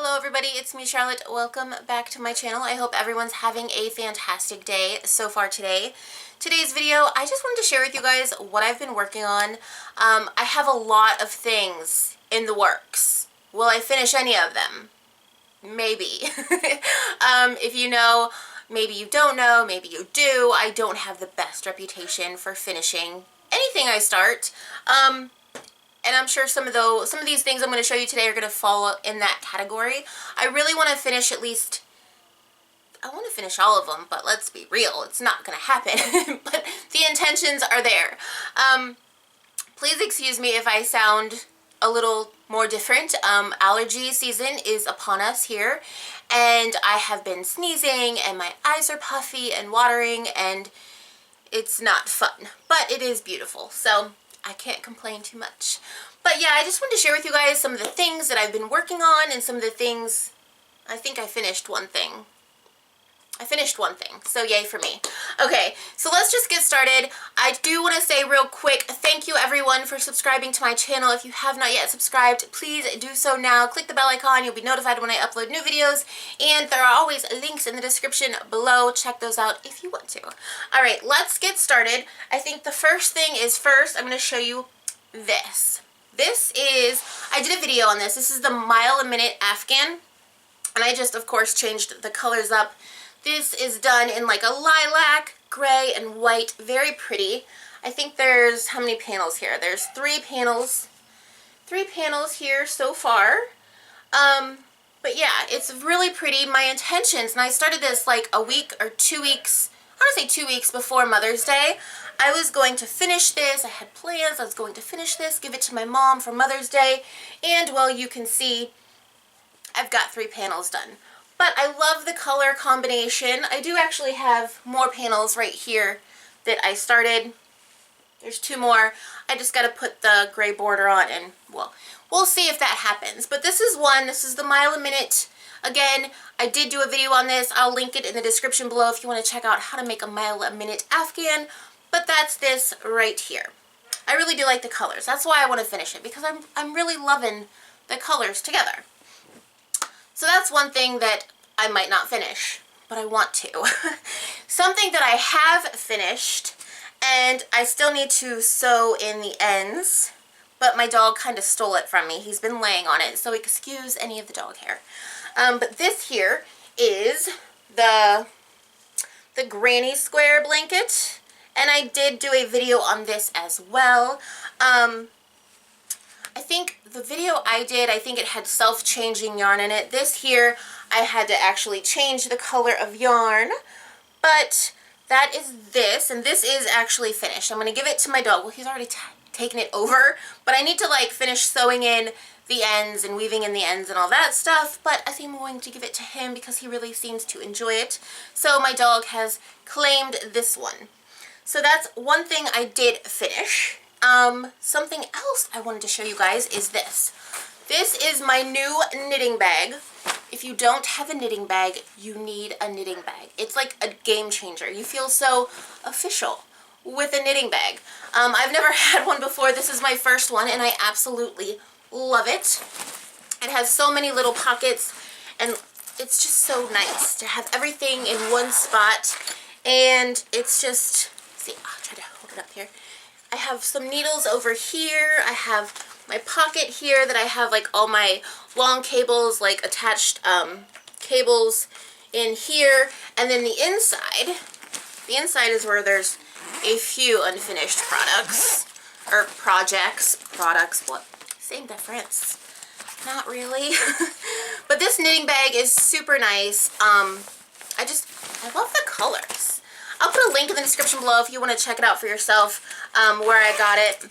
Hello everybody, it's me Charlotte. Welcome back to my channel. I hope everyone's having a fantastic day so far today. Today's video, I just wanted to share with you guys what I've been working on. I have a lot of things in the works. Will I finish any of them? Maybe. If you know, maybe you don't know, maybe you do. I don't have the best reputation for finishing anything I start. And I'm sure some of these things I'm going to show you today are going to fall in that category. I really want to finish I want to finish all of them, but let's be real, it's not going to happen. But the intentions are there. Please excuse me if I sound a little more different. Allergy season is upon us here, and I have been sneezing, and my eyes are puffy and watering, and it's not fun, but it is beautiful. So I can't complain too much. But yeah, I just wanted to share with you guys some of the things that I've been working on and some of the things. I think I finished one thing. So yay for me. Okay, so let's just get started. I do want to say real quick, thank you everyone for subscribing to my channel. If you have not yet subscribed, please do so now. Click the bell icon. You'll be notified when I upload new videos. And there are always links in the description below. Check those out if you want to. Alright, let's get started. I think the first thing is I'm going to show you this. I did a video on this. This is the Mile a Minute Afghan. And I just, of course, changed the colors up. This is done in like a lilac, gray, and white. Very pretty. I think there's, how many panels here? There's 3 panels. 3 panels here so far. But yeah, it's really pretty. My intentions, and I started this like a week or 2 weeks, I want to say 2 weeks before Mother's Day. I was going to finish this. I had plans. I was going to finish this, give it to my mom for Mother's Day. And well, you can see I've got 3 panels done. But I love the color combination. I do actually have more panels right here that I started. There's 2 more. I just got to put the gray border on, and well, we'll see if that happens. But this is one. This is the Mile a Minute. Again, I did do a video on this. I'll link it in the description below if you want to check out how to make a Mile a Minute Afghan. But that's this right here. I really do like the colors. That's why I want to finish it, because I'm really loving the colors together. So that's one thing that I might not finish, but I want to. Something that I have finished, and I still need to sew in the ends, but my dog kind of stole it from me. He's been laying on it, so excuse any of the dog hair. But this here is the granny square blanket, and I did do a video on this as well. I think the video I did, I think it had self-changing yarn in it. This here, I had to actually change the color of yarn, but that is this, and this is actually finished. I'm going to give it to my dog. Well, he's already taken it over, but I need to like finish sewing in the ends and weaving in the ends and all that stuff, but I think I'm going to give it to him because he really seems to enjoy it. So my dog has claimed this one. So that's one thing I did finish. Something else I wanted to show you guys is this. This is my new knitting bag. If you don't have a knitting bag, you need a knitting bag. It's like a game changer. You feel so official with a knitting bag. I've never had one before. This is my first one, and I absolutely love it. It has so many little pockets, and it's just so nice to have everything in one spot. And it's just, see, I'll try to hold it up here. I have some needles over here. I have my pocket here that I have like all my long cables, like attached cables in here. And then the inside is where there's a few unfinished products, or projects, what? Same difference. Not really. But this knitting bag is super nice. I love the colors. I'll put a link in the description below if you want to check it out for yourself, where I got it.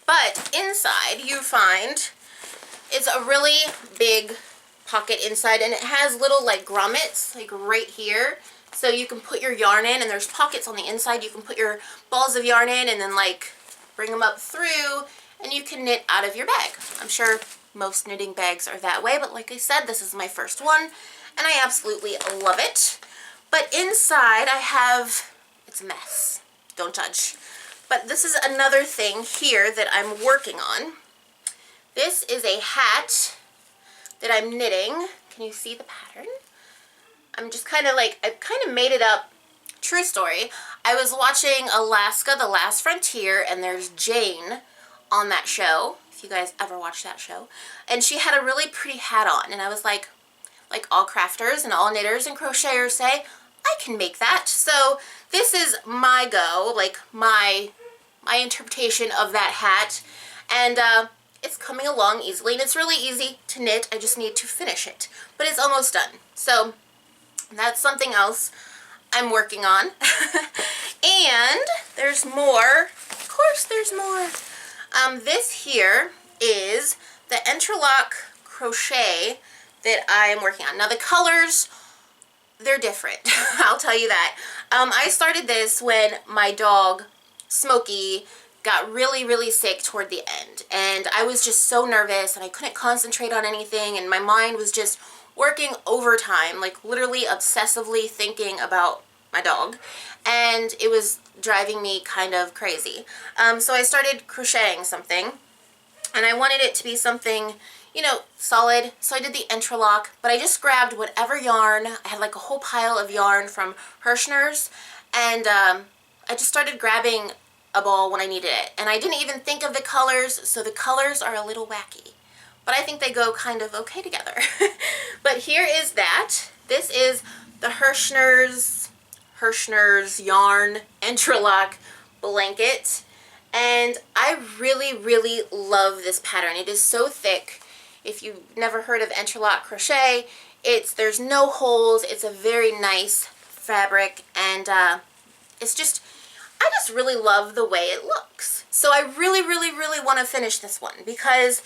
But inside you find it's a really big pocket inside, and it has little like grommets like right here, so you can put your yarn in, and there's pockets on the inside. You can put your balls of yarn in and then like bring them up through, and you can knit out of your bag. I'm sure most knitting bags are that way, but like I said, this is my first one, and I absolutely love it. But inside I have, it's a mess, don't judge. But this is another thing here that I'm working on. This is a hat that I'm knitting. Can you see the pattern? I'm just kind of like, I've kind of made it up. True story. I was watching Alaska, The Last Frontier, and there's Jane on that show, if you guys ever watched that show. And she had a really pretty hat on, and I was like all crafters and all knitters and crocheters say, I can make that. So this is my go, like my interpretation of that hat. And it's coming along easily, and it's really easy to knit. I just need to finish it, but it's almost done. So that's something else I'm working on. And there's more. Of course there's more. This here is the Interlock Crochet that I'm working on. Now the colors, they're different. I'll tell you that. I started this when my dog, Smokey, got really sick toward the end. And I was just so nervous, and I couldn't concentrate on anything, and my mind was just working overtime, like literally obsessively thinking about my dog, and it was driving me kind of crazy. So I started crocheting something, and I wanted it to be something, you know, solid. So I did the interlock, but I just grabbed whatever yarn. I had like a whole pile of yarn from Hirschner's, and I just started grabbing a ball when I needed it. And I didn't even think of the colors, so the colors are a little wacky, but I think they go kind of okay together. But here is that. This is the Hirschner's yarn interlock blanket, and I really love this pattern. It is so thick. If you've never heard of interlock crochet, there's no holes. It's a very nice fabric, and it's just, I just really love the way it looks. So I really want to finish this one, because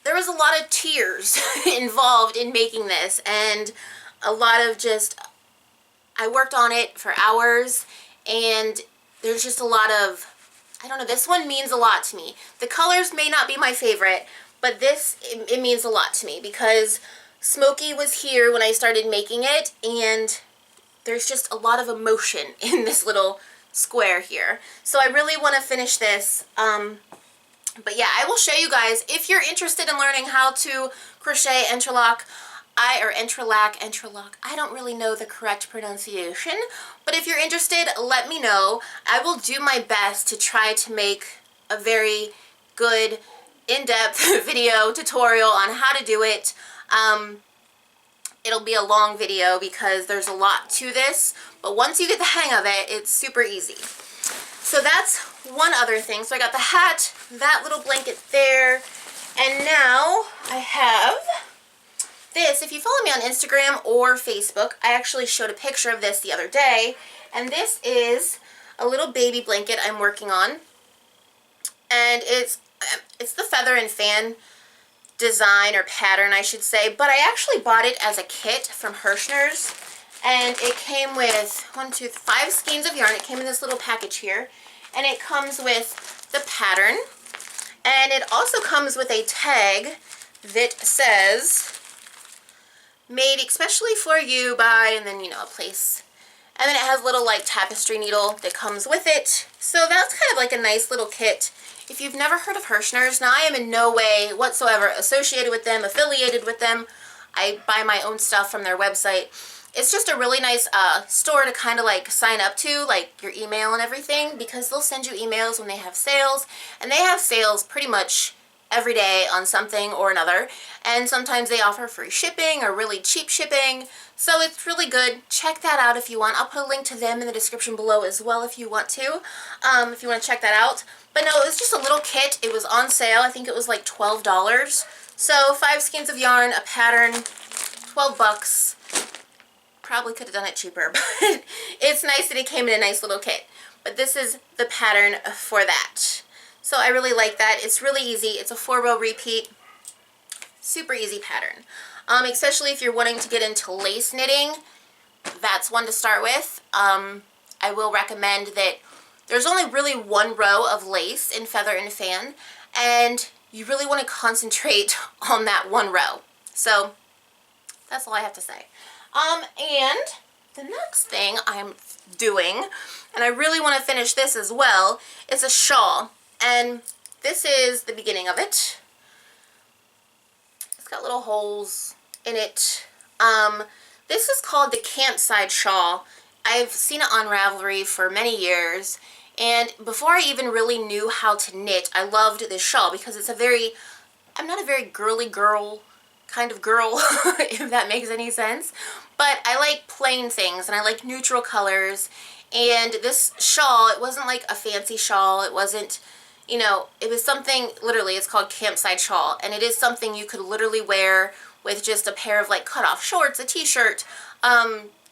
there was a lot of tears involved in making this, and a lot of just, I worked on it for hours, and there's just a lot of, I don't know, this one means a lot to me. The colors may not be my favorite, but this, it means a lot to me, because Smokey was here when I started making it, and there's just a lot of emotion in this little square here. So I really want to finish this. But yeah, I will show you guys, if you're interested in learning how to crochet interlock, interlock, I don't really know the correct pronunciation, but if you're interested, let me know. I will do my best to try to make a very good, in-depth video tutorial on how to do it. It'll be a long video because there's a lot to this, but once you get the hang of it, it's super easy. So that's one other thing. So I got the hat, that little blanket there, and now I have this. If you follow me on Instagram or Facebook, I actually showed a picture of this the other day, and this is a little baby blanket I'm working on, and it's the feather and fan design, or pattern I should say, but I actually bought it as a kit from Hirschner's, and it came with 5 skeins of yarn. It came in this little package here, and it comes with the pattern, and it also comes with a tag that says made especially for you by, and then, you know, a place, and then it has a little like tapestry needle that comes with it. So that's kind of like a nice little kit. If you've never heard of Hirschner's, now I am in no way whatsoever associated with them, affiliated with them. I buy my own stuff from their website. It's just a really nice store to kind of like sign up to, like your email and everything, because they'll send you emails when they have sales, and they have sales pretty much every day on something or another, and sometimes they offer free shipping or really cheap shipping, so it's really good. Check that out if you want. I'll put a link to them in the description below as well if you want to, if you want to check that out. But no, it was just a little kit. It was on sale. I think it was like $12. So 5 skeins of yarn, a pattern, 12 bucks. Probably could have done it cheaper, but it's nice that it came in a nice little kit. But this is the pattern for that. So I really like that. It's really easy. It's a 4-row repeat. Super easy pattern. Especially if you're wanting to get into lace knitting, that's one to start with. I will recommend that there's only really 1 row of lace in Feather and Fan, and you really want to concentrate on that 1 row. So that's all I have to say. And the next thing I'm doing, and I really want to finish this as well, is a shawl. And this is the beginning of it. It's got little holes in it. This is called the Campsite Shawl. I've seen it on Ravelry for many years, and before I even really knew how to knit, I loved this shawl because it's I'm not a very girly girl kind of girl, if that makes any sense, but I like plain things and I like neutral colors. And this shawl, it wasn't like a fancy shawl, it wasn't, you know, it was something, literally, it's called Campsite Shawl, and it is something you could literally wear with just a pair of like cut-off shorts, a t-shirt,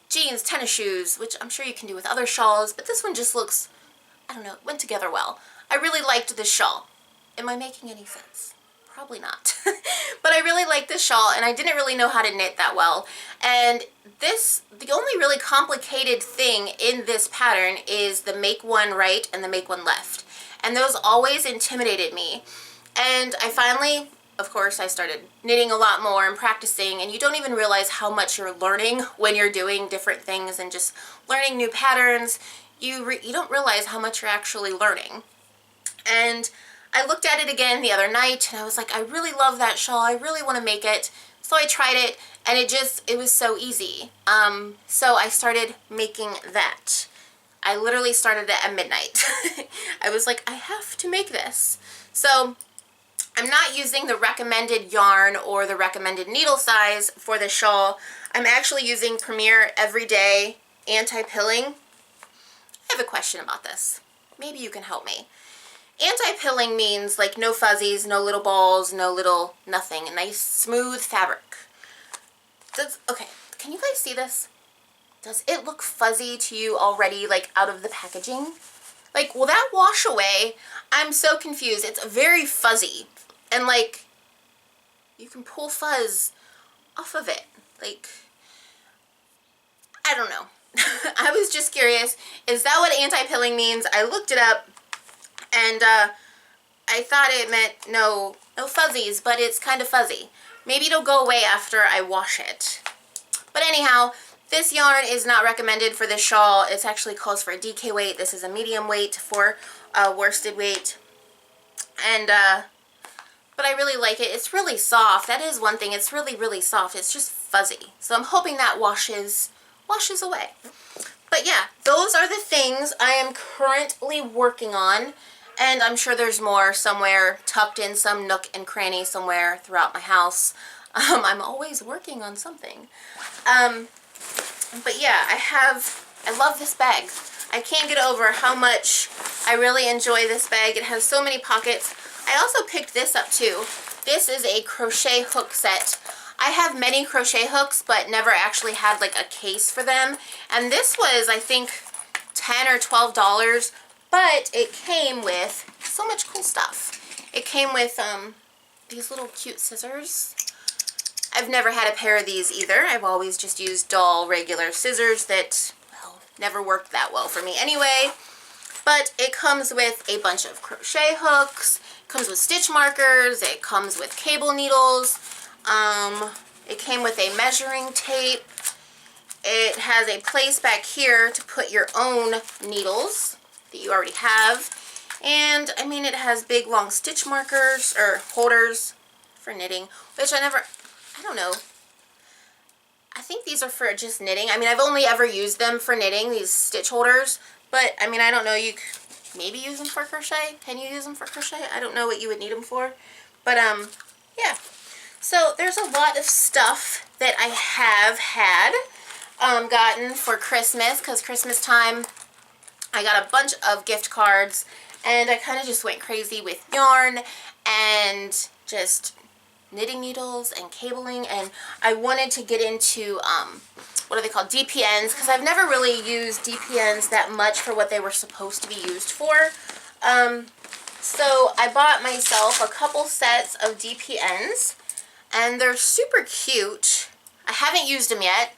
jeans, tennis shoes, which I'm sure you can do with other shawls, but this one just looks, I don't know, it went together well. I really liked this shawl. Am I making any sense? Probably not. But I really like this shawl, and I didn't really know how to knit that well. And the only really complicated thing in this pattern is the make one right and the make one left. And those always intimidated me. And I finally, of course, I started knitting a lot more and practicing, and you don't even realize how much you're learning when you're doing different things and just learning new patterns. You don't realize how much you're actually learning. And I looked at it again the other night, and I was like, I really love that shawl. I really want to make it. So I tried it, and it was so easy. So I started making that. I literally started it at midnight. I was like, I have to make this. So I'm not using the recommended yarn or the recommended needle size for the shawl. I'm actually using Premier Everyday Anti-Pilling. I have a question about this. Maybe you can help me. Anti-pilling means like no fuzzies, no little balls, no little nothing. A nice smooth fabric. Okay, can you guys see this? Does it look fuzzy to you already, like out of the packaging? Like, will that wash away? I'm so confused. It's very fuzzy. And like, you can pull fuzz off of it. Like, I don't know. I was just curious. Is that what anti-pilling means? I looked it up, and I thought it meant no fuzzies, but it's kind of fuzzy. Maybe it'll go away after I wash it. But anyhow, this yarn is not recommended for this shawl. It actually calls for a DK weight. This is a medium weight for worsted weight. And, but I really like it. It's really soft. That is one thing. It's really, really soft. It's just fuzzy. So I'm hoping that washes away. But yeah, those are the things I am currently working on. And I'm sure there's more somewhere tucked in some nook and cranny somewhere throughout my house. I'm always working on something. But yeah, I love this bag. I can't get over how much I really enjoy this bag. It has so many pockets. I also picked this up too. This is a crochet hook set. I have many crochet hooks, but never actually had like a case for them. And this was, I think, $10 or $12, but it came with so much cool stuff. It came with these little cute scissors. I've never had a pair of these either. I've always just used dull, regular scissors that, well, never worked that well for me anyway. But it comes with a bunch of crochet hooks. It comes with stitch markers. It comes with cable needles. It came with a measuring tape. It has a place back here to put your own needles that you already have. And, I mean, it has big, long stitch markers, or holders for knitting, which I don't know. I think these are for just knitting. I mean, I've only ever used them for knitting, these stitch holders. But, I mean, I don't know. You could maybe use them for crochet. Can you use them for crochet? I don't know what you would need them for. But, yeah. So, there's a lot of stuff that I have had gotten for Christmas. Because Christmas time, I got a bunch of gift cards. And I kind of just went crazy with yarn and just knitting needles and cabling, and I wanted to get into what are they called, Dpns, because I've never really used Dpns that much for what they were supposed to be used for. So I bought myself a couple sets of Dpns, and they're super cute. I haven't used them yet.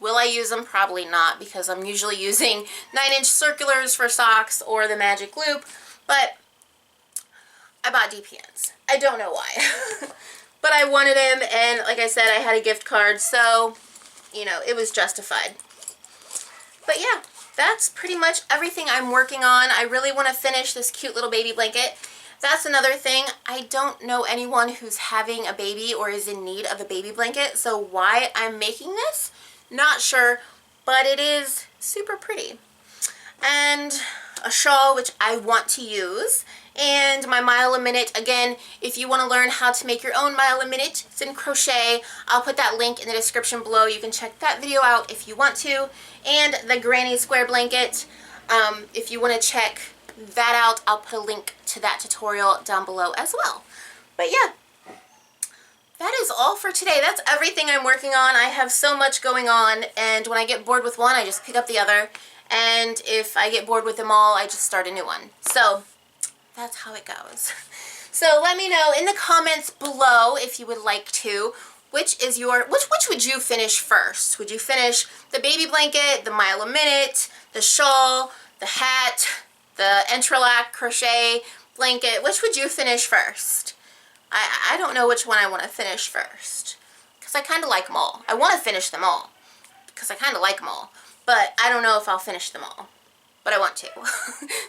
Will I use them? Probably not, because I'm usually using 9-inch circulars for socks or the magic loop, but I bought Dpns. I don't know why. But I wanted them, and like I said, I had a gift card, so, you know, it was justified. But yeah, that's pretty much everything I'm working on. I really want to finish this cute little baby blanket. That's another thing. I don't know anyone who's having a baby or is in need of a baby blanket, so why I'm making this, not sure, but it is super pretty. And a shawl, which I want to use, and my mile a minute. Again, if you want to learn how to make your own mile a minute, it's in crochet. I'll put that link in the description below. You can check that video out if you want to. And the granny square blanket, if you want to check that out, I'll put a link to that tutorial down below as well. But yeah, that is all for today. That's everything I'm working on. I have so much going on, and when I get bored with one, I just pick up the other. And if I get bored with them all, I just start a new one. So that's how it goes. So let me know in the comments below if you would like to, which would you finish first? Would you finish the baby blanket, the mile a minute, the shawl, the hat, the Interlock Crochet blanket? Which would you finish first? I don't know which one I want to finish first, because I kind of like them all. I want to finish them all because I kind of like them all, but I don't know if I'll finish them all, but I want to.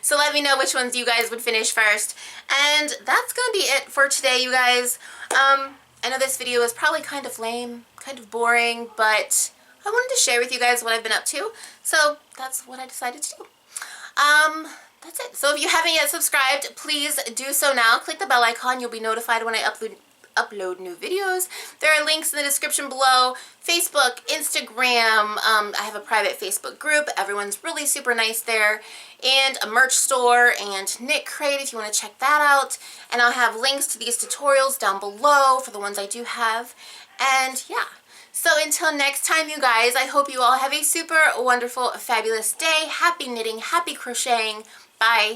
So let me know which ones you guys would finish first. And that's gonna be it for today, you guys. I know this video is probably kind of lame, kind of boring, but I wanted to share with you guys what I've been up to, so that's what I decided to do. That's it. So if you haven't yet subscribed, please do so now. Click the bell icon. You'll be notified when I upload new videos. There are links in the description below. Facebook, Instagram. I have a private Facebook group. Everyone's really super nice there. And a merch store and knit crate if you want to check that out. And I'll have links to these tutorials down below for the ones I do have. And yeah. So until next time, you guys, I hope you all have a super wonderful, fabulous day. Happy knitting, happy crocheting. Bye.